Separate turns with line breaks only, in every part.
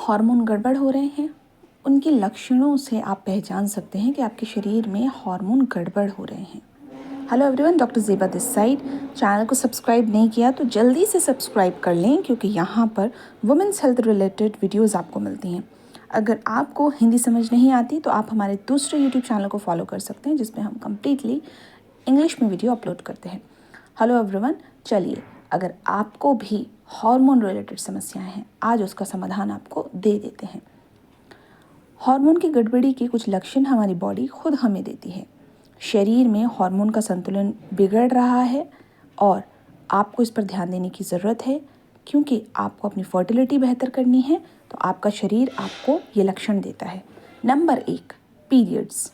Hormone गड़बड़ हो रहे हैं, उनके लक्षणों से आप पहचान सकते हैं कि आपके शरीर में हार्मोन गड़बड़ हो रहे हैं। Hello everyone, doctor Zeba this side. Channel को सब्सक्राइब नहीं किया तो जल्दी से सब्सक्राइब कर लें, क्योंकि यहाँ पर वुमेंस हेल्थ रिलेटेड वीडियोस आपको मिलती हैं। अगर आपको हिंदी समझ नहीं आती तो आप हमारे दूसरे यूट्यूब चैनल को फॉलो कर सकते हैं, जिसमें हम कम्प्लीटली इंग्लिश में वीडियो अपलोड करते हैं। हेलो एवरीवन, चलिए, अगर आपको भी हार्मोन रिलेटेड समस्याएं हैं, आज उसका समाधान आपको दे देते हैं। हार्मोन की गड़बड़ी के कुछ लक्षण हमारी बॉडी खुद हमें देती है। शरीर में हार्मोन का संतुलन बिगड़ रहा है और आपको इस पर ध्यान देने की ज़रूरत है, क्योंकि आपको अपनी फर्टिलिटी बेहतर करनी है। तो आपका शरीर आपको ये लक्षण देता है। Number 1, periods.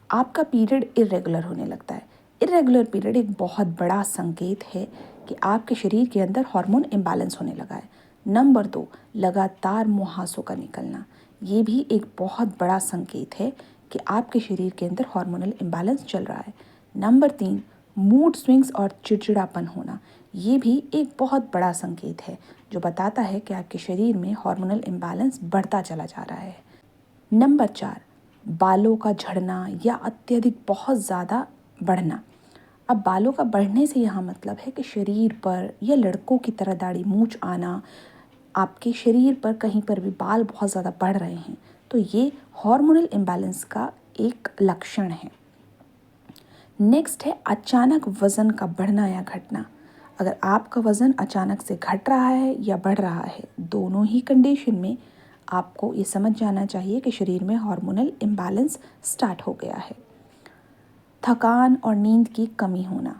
आपका पीरियड इरेगुलर होने लगता है। इरेगुलर पीरियड एक बहुत बड़ा संकेत है कि आपके शरीर के अंदर हार्मोन इम्बैलेंस होने लगा है। नंबर 2, लगातार मुहासों का निकलना। ये भी एक बहुत बड़ा संकेत है कि आपके शरीर के अंदर हार्मोनल इम्बैलेंस चल रहा है। नंबर 3, मूड स्विंग्स और चिड़चिड़ापन होना। ये भी एक बहुत बड़ा संकेत है जो बताता है कि आपके शरीर में हार्मोनल इम्बैलेंस बढ़ता चला जा रहा है। नंबर 4, बालों का झड़ना या अत्यधिक बहुत ज़्यादा बढ़ना। अब बालों का बढ़ने से यहाँ मतलब है कि शरीर पर या लड़कों की तरह दाढ़ी मूंछ आना, आपके शरीर पर कहीं पर भी बाल बहुत ज़्यादा बढ़ रहे हैं, तो ये हार्मोनल इम्बैलेंस का एक लक्षण है। नेक्स्ट है अचानक वज़न का बढ़ना या घटना। अगर आपका वज़न अचानक से घट रहा है या बढ़ रहा है, दोनों ही कंडीशन में आपको ये समझ जाना चाहिए कि शरीर में हार्मोनल इम्बैलेंस स्टार्ट हो गया है। थकान और नींद की कमी होना।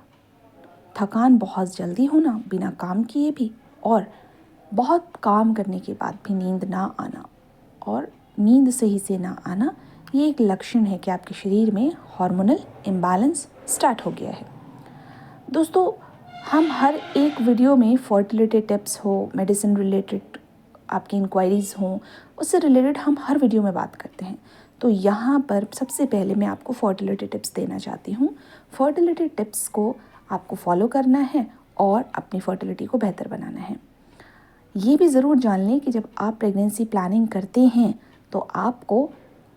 थकान बहुत जल्दी होना बिना काम किए भी, और बहुत काम करने के बाद भी नींद ना आना और नींद सही से ना आना, ये एक लक्षण है कि आपके शरीर में हार्मोनल इम्बैलेंस स्टार्ट हो गया है। दोस्तों, हम हर एक वीडियो में फर्टिलिटी टिप्स हो, मेडिसिन रिलेटेड आपकी इंक्वायरीज़ हों, उससे रिलेटेड हम हर वीडियो में बात करते हैं। तो यहाँ पर सबसे पहले मैं आपको फर्टिलिटी टिप्स देना चाहती हूँ। फर्टिलिटी टिप्स को आपको फॉलो करना है और अपनी फर्टिलिटी को बेहतर बनाना है। ये भी ज़रूर जान लें कि जब आप प्रेगनेंसी प्लानिंग करते हैं तो आपको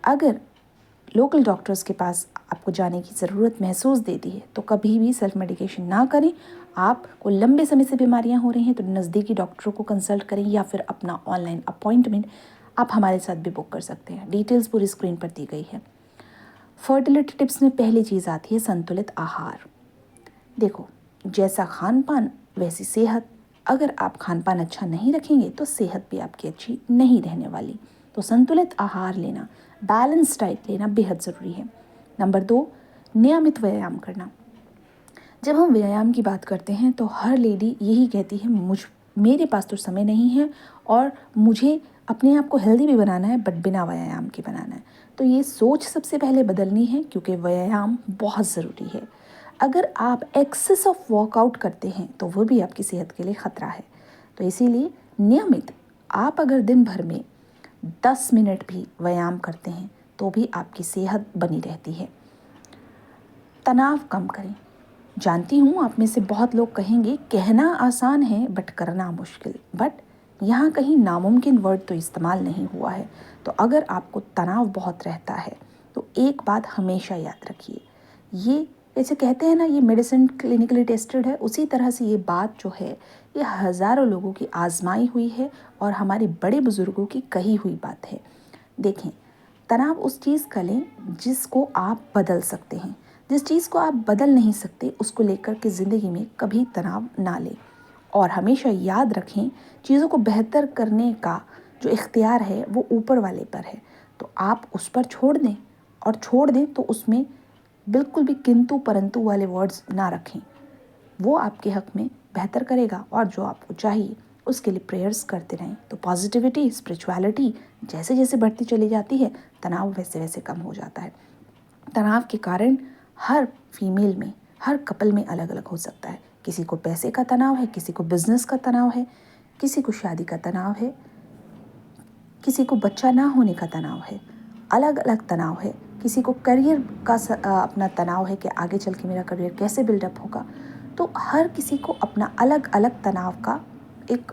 अगर लोकल डॉक्टर्स के पास आपको जाने की ज़रूरत महसूस देती है तो कभी भी सेल्फ मेडिकेशन ना करें। आपको लंबे समय से बीमारियां हो रही हैं तो नज़दीकी डॉक्टरों को कंसल्ट करें, या फिर अपना ऑनलाइन अपॉइंटमेंट आप हमारे साथ भी बुक कर सकते हैं। डिटेल्स पूरी स्क्रीन पर दी गई है। फर्टिलिटी टिप्स में पहली चीज़ आती है संतुलित आहार। देखो, जैसा खान पान वैसी सेहत। अगर आप खान पान अच्छा नहीं रखेंगे तो सेहत भी आपकी अच्छी नहीं रहने वाली। तो संतुलित आहार लेना, बैलेंस डाइट लेना बेहद ज़रूरी है। नंबर 2, नियमित व्यायाम करना। जब हम व्यायाम की बात करते हैं तो हर लेडी यही कहती है, मेरे पास तो समय नहीं है और मुझे अपने आप को हेल्दी भी बनाना है, बट बिना व्यायाम के बनाना है। तो ये सोच सबसे पहले बदलनी है, क्योंकि व्यायाम बहुत ज़रूरी है। अगर आप एक्सेस ऑफ वर्कआउट करते हैं तो वो भी आपकी सेहत के लिए ख़तरा है। तो इसीलिए नियमित आप अगर दिन भर में 10 मिनट भी व्यायाम करते हैं तो भी आपकी सेहत बनी रहती है। तनाव कम करें। जानती हूँ आप में से बहुत लोग कहेंगे कहना आसान है बट करना मुश्किल, बट यहाँ कहीं नामुमकिन वर्ड तो इस्तेमाल नहीं हुआ है। तो अगर आपको तनाव बहुत रहता है तो एक बात हमेशा याद रखिए, ये जैसे कहते हैं ना, ये मेडिसिन क्लिनिकली टेस्टेड है, उसी तरह से ये बात जो है ये हज़ारों लोगों की आजमाई हुई है और हमारे बड़े बुज़ुर्गों की कही हुई बात है। देखें, तनाव उस चीज़ का लें जिसको आप बदल सकते हैं। जिस चीज़ को आप बदल नहीं सकते उसको लेकर के ज़िंदगी में कभी तनाव ना लें। और हमेशा याद रखें, चीज़ों को बेहतर करने का जो इख्तियार है वो ऊपर वाले पर है। तो आप उस पर छोड़ दें, और छोड़ दें तो उसमें बिल्कुल भी किंतु परंतु वाले वर्ड्स ना रखें। वो आपके हक में बेहतर करेगा, और जो आपको चाहिए उसके लिए प्रेयर्स करते रहें। तो पॉजिटिविटी, स्पिरिचुअलिटी जैसे जैसे बढ़ती चली जाती है, तनाव वैसे वैसे कम हो जाता है। तनाव के कारण हर फीमेल में, हर कपल में अलग अलग हो सकता है। किसी को पैसे का तनाव है, किसी को बिजनेस का तनाव है, किसी को शादी का तनाव है, किसी को बच्चा ना होने का तनाव है। अलग अलग तनाव है। किसी को करियर का अपना तनाव है कि आगे चल के मेरा करियर कैसे बिल्डअप होगा। तो हर किसी को अपना अलग अलग तनाव का एक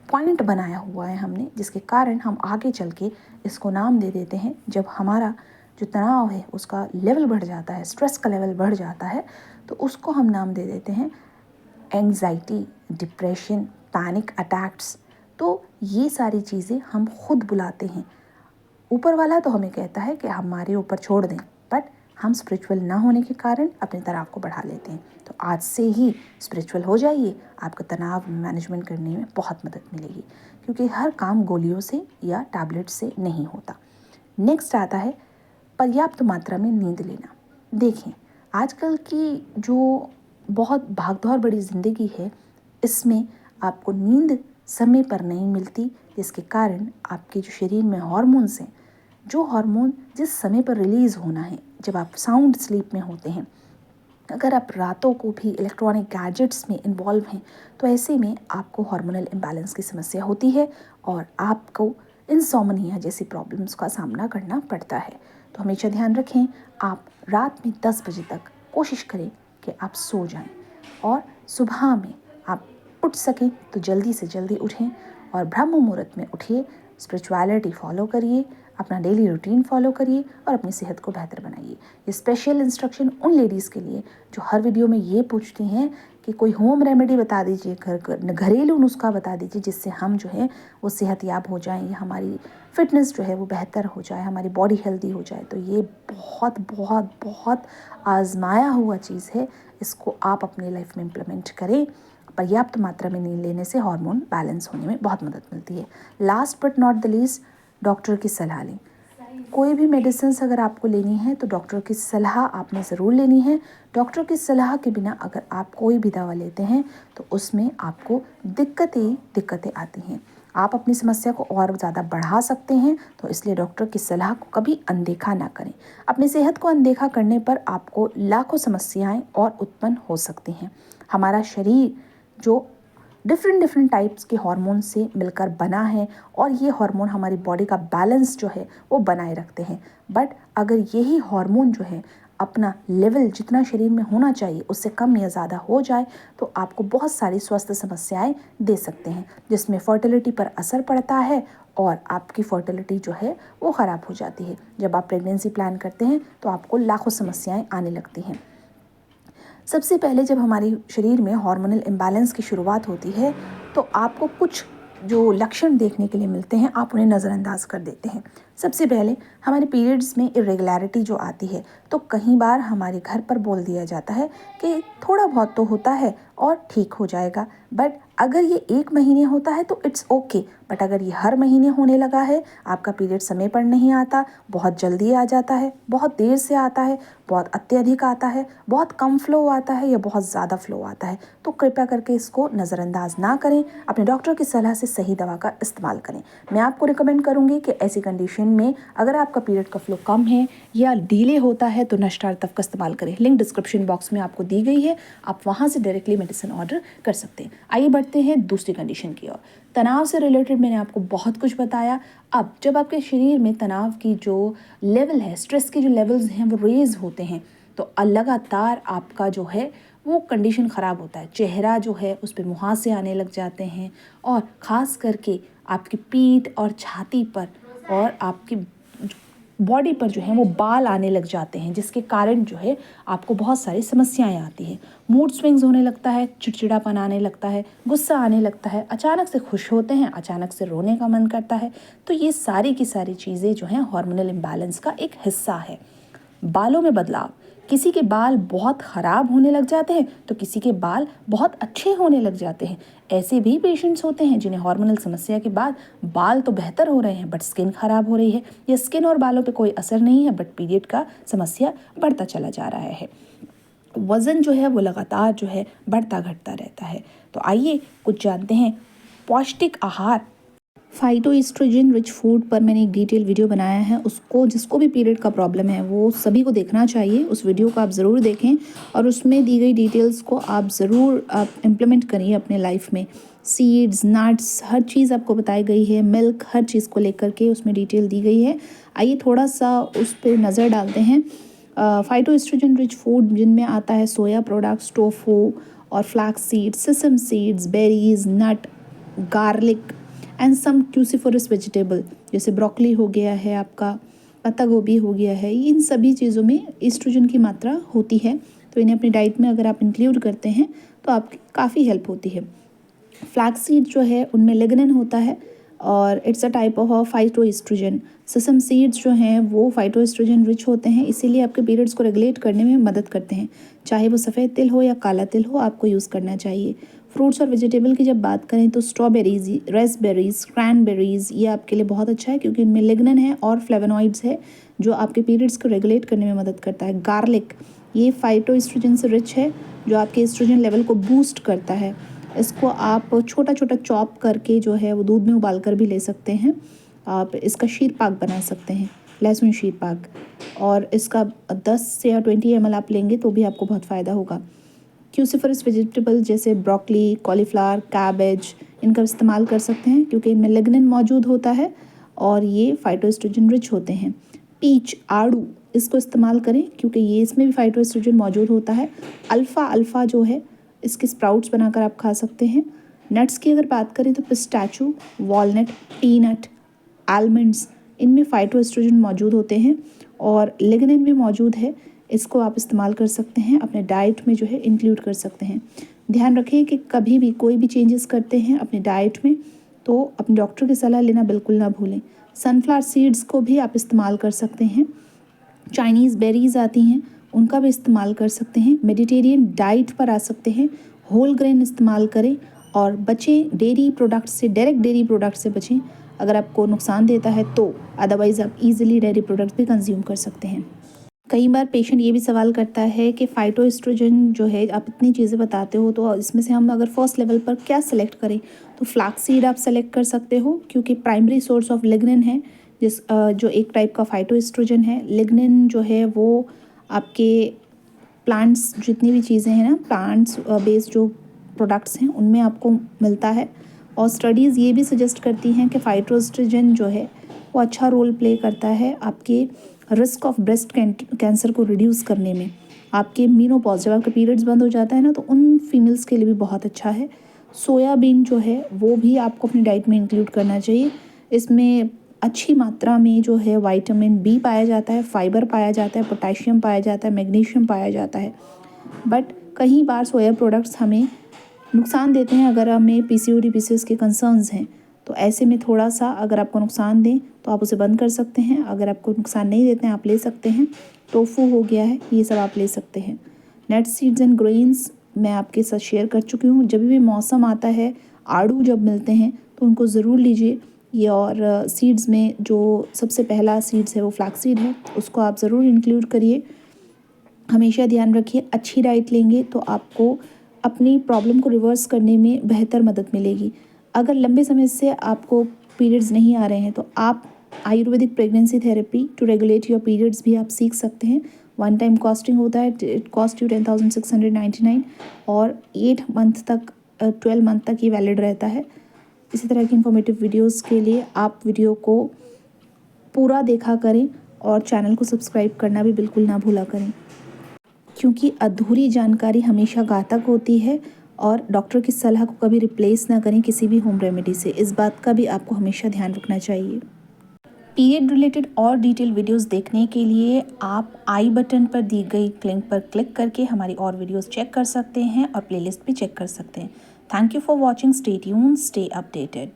पॉइंट बनाया हुआ है हमने, जिसके कारण हम आगे चल के इसको नाम दे देते हैं। जब हमारा जो तनाव है उसका लेवल बढ़ जाता है, स्ट्रेस का लेवल बढ़ जाता है, तो उसको हम नाम दे देते हैं एंग्जाइटी, डिप्रेशन, पैनिक अटैक्स। तो ये सारी चीज़ें हम खुद बुलाते हैं। ऊपर वाला तो हमें कहता है कि हमारे ऊपर छोड़ दें, बट हम स्पिरिचुअल ना होने के कारण अपने तनाव को बढ़ा लेते हैं। तो आज से ही स्पिरिचुअल हो जाइए, आपको तनाव मैनेजमेंट करने में बहुत मदद मिलेगी, क्योंकि हर काम गोलियों से या टैबलेट से नहीं होता। नेक्स्ट आता है पर्याप्त मात्रा में नींद लेना। देखें, आजकल की जो बहुत भागदौड़ भरी ज़िंदगी है, इसमें आपको नींद समय पर नहीं मिलती, जिसके कारण आपके जो शरीर में हॉर्मोन्स हैं, जो हार्मोन जिस समय पर रिलीज़ होना है, जब आप साउंड स्लीप में होते हैं, अगर आप रातों को भी इलेक्ट्रॉनिक गैजेट्स में इन्वॉल्व हैं, तो ऐसे में आपको हार्मोनल इम्बैलेंस की समस्या होती है और आपको इंसोम्निया जैसी प्रॉब्लम्स का सामना करना पड़ता है। तो हमेशा ध्यान रखें, आप रात में 10 बजे तक कोशिश करें कि आप सो जाएं और सुबह में आप उठ सकें तो जल्दी से जल्दी उठें और ब्रह्म मुहूर्त में उठिए, स्पिरिचुअलिटी फॉलो करिए, अपना डेली रूटीन फॉलो करिए और अपनी सेहत को बेहतर बनाइए। ये स्पेशल इंस्ट्रक्शन उन लेडीज़ के लिए जो हर वीडियो में ये पूछती हैं कि कोई होम रेमेडी बता दीजिए, घरेलू नुस्खा बता दीजिए, जिससे हम जो है वो सेहतयाब हो जाएं या हमारी फिटनेस जो है वो बेहतर हो जाए, हमारी बॉडी हेल्दी हो जाए। तो ये बहुत बहुत बहुत आजमाया हुआ चीज़ है, इसको आप अपनी लाइफ में इम्प्लीमेंट करें। पर्याप्त मात्रा में नींद लेने से हार्मोन बैलेंस होने में बहुत मदद मिलती है। Last but not the least, doctor की सलाह लें। कोई भी मेडिसिन अगर आपको लेनी है तो डॉक्टर की सलाह आपने ज़रूर लेनी है। डॉक्टर की सलाह के बिना अगर आप कोई भी दवा लेते हैं तो उसमें आपको दिक्कतें आती हैं। आप अपनी समस्या को और ज़्यादा बढ़ा सकते हैं, तो इसलिए डॉक्टर की सलाह को कभी अनदेखा ना करें। अपनी सेहत को अनदेखा करने पर आपको लाखों समस्याएं और उत्पन्न हो सकती हैं। हमारा शरीर जो डिफरेंट टाइप्स के हार्मोन से मिलकर बना है और ये हार्मोन हमारी बॉडी का बैलेंस जो है वो बनाए रखते हैं। बट अगर यही हार्मोन जो है अपना लेवल जितना शरीर में होना चाहिए उससे कम या ज़्यादा हो जाए तो आपको बहुत सारी स्वास्थ्य समस्याएं दे सकते हैं, जिसमें फर्टिलिटी पर असर पड़ता है और आपकी फर्टिलिटी जो है वो ख़राब हो जाती है। जब आप प्रेगनेंसी प्लान करते हैं तो आपको लाखों समस्याएं आने लगती हैं। सबसे पहले जब हमारे शरीर में हार्मोनल इम्बैलेंस की शुरुआत होती है तो आपको कुछ जो लक्षण देखने के लिए मिलते हैं, आप उन्हें नज़रअंदाज कर देते हैं। सबसे पहले हमारे पीरियड्स में इरेगुलरिटी जो आती है, तो कई बार हमारे घर पर बोल दिया जाता है कि थोड़ा बहुत तो होता है और ठीक हो जाएगा, बट अगर ये 1 महीने होता है तो इट्स ओके। बट अगर ये हर महीने होने लगा है, आपका पीरियड समय पर नहीं आता, बहुत जल्दी आ जाता है, बहुत देर से आता है, बहुत अत्यधिक आता है, बहुत कम फ्लो आता है या बहुत ज़्यादा फ्लो आता है, तो कृपया करके इसको नज़रअंदाज ना करें। अपने डॉक्टर की सलाह से सही दवा का इस्तेमाल करें। मैं आपको रिकमेंड करूँगी कि ऐसी कंडीशन में अगर आपका पीरियड का फ्लो कम है या डिले होता है तो नश्तार्तव का इस्तेमाल करें। लिंक डिस्क्रिप्शन बॉक्स में आपको दी गई है, आप वहाँ से डायरेक्टली मेडिसिन ऑर्डर कर सकते हैं। आइए बढ़ते हैं दूसरी कंडीशन की ओर। तनाव से रिलेटेड मैंने आपको बहुत कुछ बताया। अब जब आपके शरीर में तनाव की जो लेवल है, स्ट्रेस के जो लेवल्स हैं वो रेज होते हैं, तो लगातार आपका जो है वो कंडीशन ख़राब होता है। चेहरा जो है उस पर मुहासे आने लग जाते हैं और ख़ास करके आपकी पीठ और छाती पर और आपकी बॉडी पर जो है वो बाल आने लग जाते हैं, जिसके कारण जो है आपको बहुत सारी समस्याएं आती हैं। मूड स्विंग्स होने लगता है, चिड़चिड़ापन आने लगता है, गुस्सा आने लगता है, अचानक से खुश होते हैं, अचानक से रोने का मन करता है। तो ये सारी की सारी चीज़ें जो हैं हार्मोनल इम्बैलेंस का एक हिस्सा है। बालों में बदलाव, किसी के बाल बहुत ख़राब होने लग जाते हैं तो किसी के बाल बहुत अच्छे होने लग जाते हैं। ऐसे भी पेशेंट्स होते हैं जिन्हें हार्मोनल समस्या के बाद बाल तो बेहतर हो रहे हैं बट स्किन ख़राब हो रही है, या स्किन और बालों पे कोई असर नहीं है बट पीरियड का समस्या बढ़ता चला जा रहा है। वज़न जो है वो लगातार जो है बढ़ता घटता रहता है। तो आइए कुछ जानते हैं पौष्टिक आहार। फाइटोएस्ट्रोजन रिच फूड पर मैंने एक डिटेल वीडियो बनाया है, उसको जिसको भी पीरियड का प्रॉब्लम है वो सभी को देखना चाहिए। उस वीडियो को आप ज़रूर देखें और उसमें दी गई डिटेल्स को आप ज़रूर इम्प्लीमेंट करिए अपने लाइफ में। सीड्स, नट्स, हर चीज़ आपको बताई गई है, मिल्क, हर चीज़ को लेकर के उसमें डिटेल दी गई है। आइए थोड़ा सा उस पर नज़र डालते हैं। फाइटोएस्ट्रोजन रिच फूड जिनमें आता है सोया प्रोडक्ट्स, टोफू और flax seeds, sesame seeds, berries, nut, garlic and some cruciferous vegetable, जैसे ब्रोकली हो गया है, आपका पत्ता गोभी हो गया है, इन सभी चीज़ों में एस्ट्रोजन की मात्रा होती है। तो इन्हें अपनी डाइट में अगर आप इंक्लूड करते हैं तो आपकी काफ़ी हेल्प होती है। फ्लैक्स सीड जो है उनमें लिग्निन होता है और it's a type of phytoestrogen. सेसम seeds जो हैं वो फाइटोएस्ट्रोजन रिच होते हैं, इसीलिए आपके पीरियड्स को रेगुलेट करने में मदद करते हैं। चाहे वो सफ़ेद तिल हो या काला तिल हो, आपको यूज़ करना चाहिए। फ्रूट्स और वेजिटेबल की जब बात करें तो स्ट्रॉबेरीज, रेसबेरीज, क्रैनबेरीज ये आपके लिए बहुत अच्छा है क्योंकि इनमें लिग्निन है और फ्लेवोनॉइड्स है जो आपके पीरियड्स को रेगुलेट करने में मदद करता है। गार्लिक, ये फाइटोएस्ट्रोजन से रिच है जो आपके एस्ट्रोजन लेवल को बूस्ट करता है। इसको आप छोटा छोटा चॉप करके जो है वो दूध में उबाल कर भी ले सकते हैं। आप इसका शीर पाक बना सकते हैं, लहसुन शीर पाक, और इसका 10 या 20 ml आप लेंगे तो भी आपको बहुत फ़ायदा होगा। क्रूसीफेरस वेजिटेबल जैसे ब्रोकली, कॉलीफ्लावर, कैबेज, इनका इस्तेमाल कर सकते हैं क्योंकि इनमें लिग्निन मौजूद होता है और ये फाइटोएस्ट्रोजन रिच होते हैं। पीच, आड़ू, इसको इस्तेमाल करें क्योंकि ये इसमें भी फाइटोएस्ट्रोजन मौजूद होता है। अल्फ़ा जो है, इसके स्प्राउट्स बनाकर आप खा सकते हैं। नट्स की अगर बात करें तो पिस्ताचो, वॉलनट, पीनट, आलमंड्स, इनमें फाइटोएस्ट्रोजन मौजूद होते हैं और लिग्निन भी मौजूद है। इसको आप इस्तेमाल कर सकते हैं, अपने डाइट में जो है इंक्लूड कर सकते हैं। ध्यान रखें कि कभी भी कोई भी चेंजेस करते हैं अपने डाइट में तो अपने डॉक्टर की सलाह लेना बिल्कुल ना भूलें। सनफ्लावर सीड्स को भी आप इस्तेमाल कर सकते हैं। चाइनीज़ बेरीज़ आती हैं, उनका भी इस्तेमाल कर सकते हैं। मेडिटेरियन डाइट पर आ सकते हैं, होल ग्रेन इस्तेमाल करें और बचें डेयरी प्रोडक्ट से, डायरेक्ट डेयरी प्रोडक्ट से बचें अगर आपको नुकसान देता है तो। अदरवाइज़ आप इजीली डेयरी प्रोडक्ट भी कंज्यूम कर सकते हैं। कई बार पेशेंट ये भी सवाल करता है कि फाइटोएस्ट्रोजन जो है आप इतनी चीज़ें बताते हो तो इसमें से हम अगर फर्स्ट लेवल पर क्या सेलेक्ट करें, तो फ्लैक्स सीड आप सेलेक्ट कर सकते हो क्योंकि प्राइमरी सोर्स ऑफ लिग्निन है, जो एक टाइप का फाइटोएस्ट्रोजन है। लिग्निन जो है वो आपके प्लांट्स, जितनी भी चीज़ें हैं ना, प्लांट्स बेस्ड जो प्रोडक्ट्स हैं उनमें आपको मिलता है। और स्टडीज़ ये भी सजेस्ट करती हैं कि फाइटोएस्ट्रोजन जो है वो अच्छा रोल प्ले करता है आपके रिस्क ऑफ ब्रेस्ट कैंसर को रिड्यूस करने में। आपके मीनोपॉज, जब आपका पीरियड्स बंद हो जाता है ना, तो उन फीमेल्स के लिए भी बहुत अच्छा है। सोयाबीन जो है वो भी आपको अपनी डाइट में इंक्लूड करना चाहिए। इसमें अच्छी मात्रा में जो है विटामिन बी पाया जाता है, फाइबर पाया जाता है, पोटेशियम पाया जाता है, मैग्नीशियम पाया जाता है। बट कई बार सोया प्रोडक्ट्स हमें नुकसान देते हैं अगर हमें पीसीओडी पीसीओएस के कंसर्न्स हैं, तो ऐसे में थोड़ा सा अगर आपको नुकसान दें तो आप उसे बंद कर सकते हैं। अगर आपको नुकसान नहीं देते हैं आप ले सकते हैं। टोफू हो गया है, ये सब आप ले सकते हैं। नट्स, सीड्स एंड ग्रेन्स मैं आपके साथ शेयर कर चुकी हूँ। जब भी मौसम आता है, आड़ू जब मिलते हैं तो उनको ज़रूर लीजिए। ये और सीड्स में जो सबसे पहला सीड्स है वो फ्लैक्स सीड है, उसको आप ज़रूर इंक्लूड करिए। हमेशा ध्यान रखिए, अच्छी डाइट लेंगे तो आपको अपनी प्रॉब्लम को रिवर्स करने में बेहतर मदद मिलेगी। अगर लंबे समय से आपको पीरियड्स नहीं आ रहे हैं तो आप ayurvedic pregnancy therapy to regulate your periods भी आप सीख सकते हैं। वन टाइम कॉस्टिंग होता है, इट कॉस्ट यू 10,699 और 8 मंथ तक 12 मंथ तक ये वैलिड रहता है। इसी तरह की इन्फॉर्मेटिव वीडियोस के लिए आप वीडियो को पूरा देखा करें और चैनल को सब्सक्राइब करना भी बिल्कुल ना भूला करें, क्योंकि अधूरी जानकारी हमेशा घातक होती है। और डॉक्टर की सलाह को कभी रिप्लेस ना करें किसी भी होम रेमेडी से, इस बात का भी आपको हमेशा ध्यान रखना चाहिए। पीरियड रिलेटेड और डिटेल वीडियोस देखने के लिए आप आई बटन पर दी गई लिंक पर क्लिक करके हमारी और वीडियोस चेक कर सकते हैं और प्लेलिस्ट भी चेक कर सकते हैं। Thank you for watching, stay tuned, stay updated.